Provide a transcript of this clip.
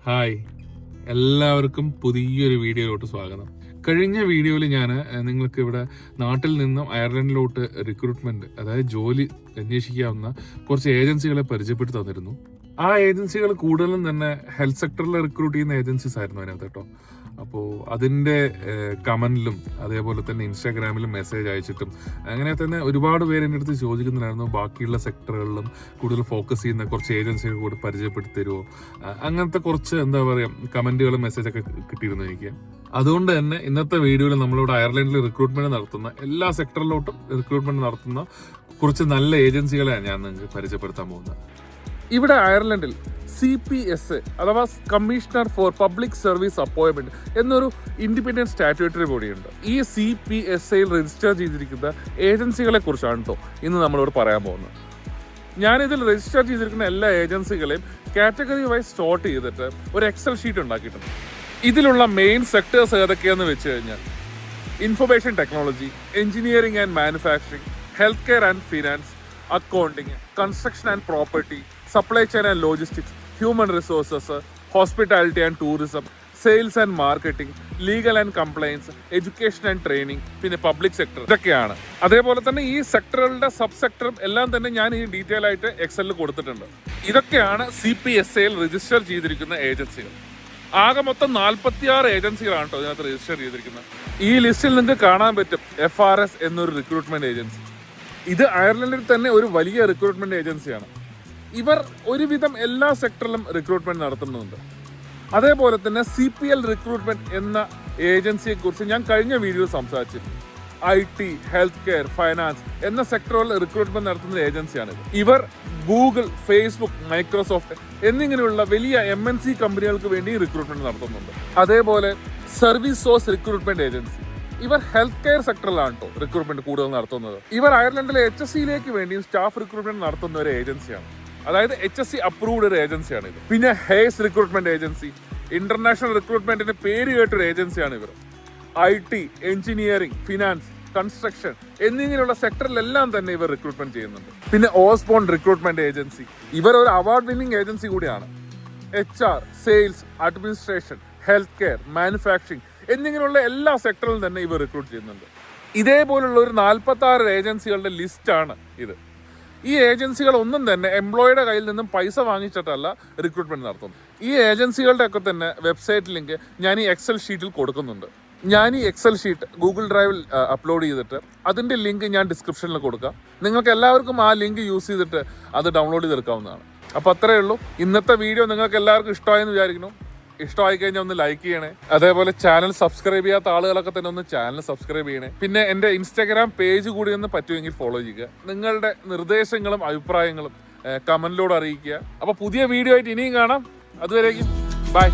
Hi, എല്ലാവർക്കും പുതിയൊരു വീഡിയോയിലോട്ട് സ്വാഗതം. കഴിഞ്ഞ വീഡിയോയിൽ ഞാൻ നിങ്ങൾക്ക് ഇവിടെ നാട്ടിൽ നിന്നും അയർലൻഡിലോട്ട് റിക്രൂട്ട്മെന്റ്, അതായത് ജോലി അന്വേഷിക്കാവുന്ന കുറച്ച് ഏജൻസികളെ പരിചയപ്പെടുത്തി തന്നിരുന്നു. ആ ഏജൻസികൾ കൂടുതലും തന്നെ ഹെൽത്ത് സെക്ടറിൽ റിക്രൂട്ട് ചെയ്യുന്ന ഏജൻസീസ് ആയിരുന്നു അതിനകത്ത് കേട്ടോ. അപ്പോൾ അതിൻ്റെ കമന്റിലും അതേപോലെ തന്നെ ഇൻസ്റ്റാഗ്രാമിലും മെസ്സേജ് അയച്ചിട്ടും അങ്ങനെ തന്നെ ഒരുപാട് പേര് എൻ്റെ അടുത്ത് ചോദിക്കുന്നുണ്ടായിരുന്നു, ബാക്കിയുള്ള സെക്ടറുകളിലും കൂടുതൽ ഫോക്കസ് ചെയ്യുന്ന കുറച്ച് ഏജൻസികൾ കൂടി പരിചയപ്പെടുത്തി തരുമോ, അങ്ങനത്തെ കുറച്ച് എന്താ പറയുക കമന്റുകളും മെസ്സേജൊക്കെ കിട്ടിയിരുന്നു എനിക്ക്. അതുകൊണ്ട് തന്നെ ഇന്നത്തെ വീഡിയോയിൽ നമ്മളിവിടെ അയർലൻഡിൽ റിക്രൂട്ട്മെന്റ് നടത്തുന്ന എല്ലാ സെക്ടറിലോട്ടും റിക്രൂട്ട്മെന്റ് നടത്തുന്ന കുറച്ച് നല്ല ഏജൻസികളെയാണ് ഞാൻ നിങ്ങൾക്ക് പരിചയപ്പെടുത്താൻ പോകുന്നത്. ഇവിടെ അയർലൻഡിൽ CPS അഥവാ കമ്മീഷണർ ഫോർ പബ്ലിക് സർവീസ് അപ്പോയിൻമെന്റ് എന്നൊരു ഇൻഡിപെൻഡന്റ് സ്റ്റാറ്റ്യൂട്ടറി ബോഡിയുണ്ട്. ഈ CPSയിൽ രജിസ്റ്റർ ചെയ്തിരിക്കുന്ന ഏജൻസികളെ കുറിച്ചാണ് കേട്ടോ ഇന്ന് നമ്മളോട് പറയാൻ പോകുന്നത്. ഞാനിതിൽ രജിസ്റ്റർ ചെയ്തിരിക്കുന്ന എല്ലാ ഏജൻസികളെയും കാറ്റഗറി വൈസ് സോർട്ട് ചെയ്തിട്ട് ഒരു എക്സൽ ഷീറ്റ് ഉണ്ടാക്കിയിട്ടുണ്ട്. ഇതിലുള്ള മെയിൻ സെക്ടേഴ്സ് ഏതൊക്കെയാണെന്ന് വെച്ച് കഴിഞ്ഞാൽ information technology, engineering and manufacturing, health care and finance, accounting, construction and property, supply chain and logistics, human resources, hospitality and tourism, sales and marketing, legal and compliance, education and training, പിന്നെ public sector, ഇതൊക്കെയാണ്. അതേപോലെ തന്നെ ഈ സെക്ടറുകളുടെ sub സെക്ടറും എല്ലാം തന്നെ ഞാൻ ഈ detail ആയിട്ട് എക്സലിൽ കൊടുത്തിട്ടുണ്ട്. ഇതൊക്കെയാണ് CPSയിൽ രജിസ്റ്റർ ചെയ്തിരിക്കുന്ന ഏജൻസികൾ. ആകെ മൊത്തം 46 ഏജൻസികളാണ് കേട്ടോ ഇതിനകത്ത് രജിസ്റ്റർ ചെയ്തിരിക്കുന്നത്. ഈ ലിസ്റ്റിൽ നിങ്ങൾക്ക് കാണാൻ പറ്റും FRS എന്നൊരു റിക്രൂട്ട്മെന്റ് ഏജൻസി. ഇത് അയർലൻഡിൽ തന്നെ ഒരു വലിയ റിക്രൂട്ട്മെന്റ് ഏജൻസിയാണ്. ഇവർ ഒരുവിധം എല്ലാ സെക്ടറിലും റിക്രൂട്ട്മെന്റ് നടത്തുന്നുണ്ട്. അതേപോലെ തന്നെ CPL റിക്രൂട്ട്മെന്റ് എന്ന ഏജൻസിയെ കുറിച്ച് ഞാൻ കഴിഞ്ഞ വീഡിയോയിൽ സംസാരിച്ചിരുന്നു. IT, ഹെൽത്ത് കെയർ, ഫൈനാൻസ് എന്ന സെക്ടറുകളിൽ റിക്രൂട്ട്മെന്റ് നടത്തുന്ന ഏജൻസിയാണ്. ഇവർ ഗൂഗിൾ, ഫേസ്ബുക്ക്, മൈക്രോസോഫ്റ്റ് എന്നിങ്ങനെയുള്ള വലിയ MNC കമ്പനികൾക്ക് വേണ്ടി റിക്രൂട്ട്മെന്റ് നടത്തുന്നുണ്ട്. അതേപോലെ സർവീസ് സോഴ്സ് റിക്രൂട്ട്മെന്റ് ഏജൻസി, ഇവർ ഹെൽത്ത് കെയർ സെക്ടറിലാണ് കേട്ടോ റിക്രൂട്ട്മെന്റ് കൂടുതൽ നടത്തുന്നത്. ഇവർ അയർലൻഡിലെ HSCയിലേക്ക് വേണ്ടിയും സ്റ്റാഫ് റിക്രൂട്ട്മെന്റ് നടത്തുന്ന ഒരു ഏജൻസിയാണ്. അതായത് HSC അപ്രൂവ്ഡ് ഒരു ഏജൻസിയാണ് ഇത്. പിന്നെ ഹേസ് റിക്രൂട്ട്മെന്റ് ഏജൻസി, ഇന്റർനാഷണൽ റിക്രൂട്ട്മെന്റിന് പേര് കേട്ടൊരു ഏജൻസിയാണ് ഇവർ. IT, എഞ്ചിനീയറിംഗ്, ഫിനാൻസ്, കൺസ്ട്രക്ഷൻ എന്നിങ്ങനെയുള്ള സെക്ടറിലെല്ലാം തന്നെ ഇവർ റിക്രൂട്ട്മെന്റ് ചെയ്യുന്നുണ്ട്. പിന്നെ ഓസ്ബോൺ റിക്രൂട്ട്മെന്റ് ഏജൻസി, ഇവർ ഒരു അവാർഡ് വിന്നിംഗ് ഏജൻസി കൂടിയാണ്. HR, sales, administration, health care, manufacturing എന്നിങ്ങനെയുള്ള എല്ലാ സെക്ടറിലും തന്നെ ഇവർ റിക്രൂട്ട് ചെയ്യുന്നുണ്ട്. ഇതേപോലുള്ള ഒരു 46 ഏജൻസികളുടെ ലിസ്റ്റാണ് ഇത്. ഈ ഏജൻസികൾ ഒന്നും തന്നെ എംപ്ലോയിയുടെ കയ്യിൽ നിന്നും പൈസ വാങ്ങിച്ചിട്ടല്ല റിക്രൂട്ട്മെന്റ് നടത്തുന്നത്. ഈ ഏജൻസികളുടെ ഒക്കെ തന്നെ വെബ്സൈറ്റ് ലിങ്ക് ഞാൻ ഈ എക്സൽ ഷീറ്റിൽ കൊടുക്കുന്നുണ്ട്. ഞാൻ ഈ എക്സൽ ഷീറ്റ് ഗൂഗിൾ ഡ്രൈവിൽ അപ്ലോഡ് ചെയ്തിട്ട് അതിൻ്റെ ലിങ്ക് ഞാൻ ഡിസ്ക്രിപ്ഷനിൽ കൊടുക്കാം. നിങ്ങൾക്ക് എല്ലാവർക്കും ആ ലിങ്ക് യൂസ് ചെയ്തിട്ട് അത് ഡൗൺലോഡ് ചെയ്തെടുക്കാവുന്നതാണ്. അപ്പോൾ അത്രയേ ഉള്ളൂ. ഇന്നത്തെ വീഡിയോ നിങ്ങൾക്ക് എല്ലാവർക്കും ഇഷ്ടമായെന്ന് വിചാരിക്കുന്നു. ഇഷ്ടമായി കഴിഞ്ഞാൽ ഒന്ന് ലൈക്ക് ചെയ്യണേ. അതേപോലെ ചാനൽ സബ്സ്ക്രൈബ് ചെയ്യാത്ത ആളുകളൊക്കെ തന്നെ ഒന്ന് ചാനൽ സബ്സ്ക്രൈബ് ചെയ്യണേ. പിന്നെ എൻ്റെ ഇൻസ്റ്റാഗ്രാം പേജ് കൂടി ഒന്ന് പറ്റുമെങ്കിൽ ഫോളോ ചെയ്യുക. നിങ്ങളുടെ നിർദ്ദേശങ്ങളും അഭിപ്രായങ്ങളും കമന്റിലൂടെ അറിയിക്കുക. അപ്പോൾ പുതിയ വീഡിയോ ആയിട്ട് ഇനിയും കാണാം. അതുവരേക്കും ബൈ.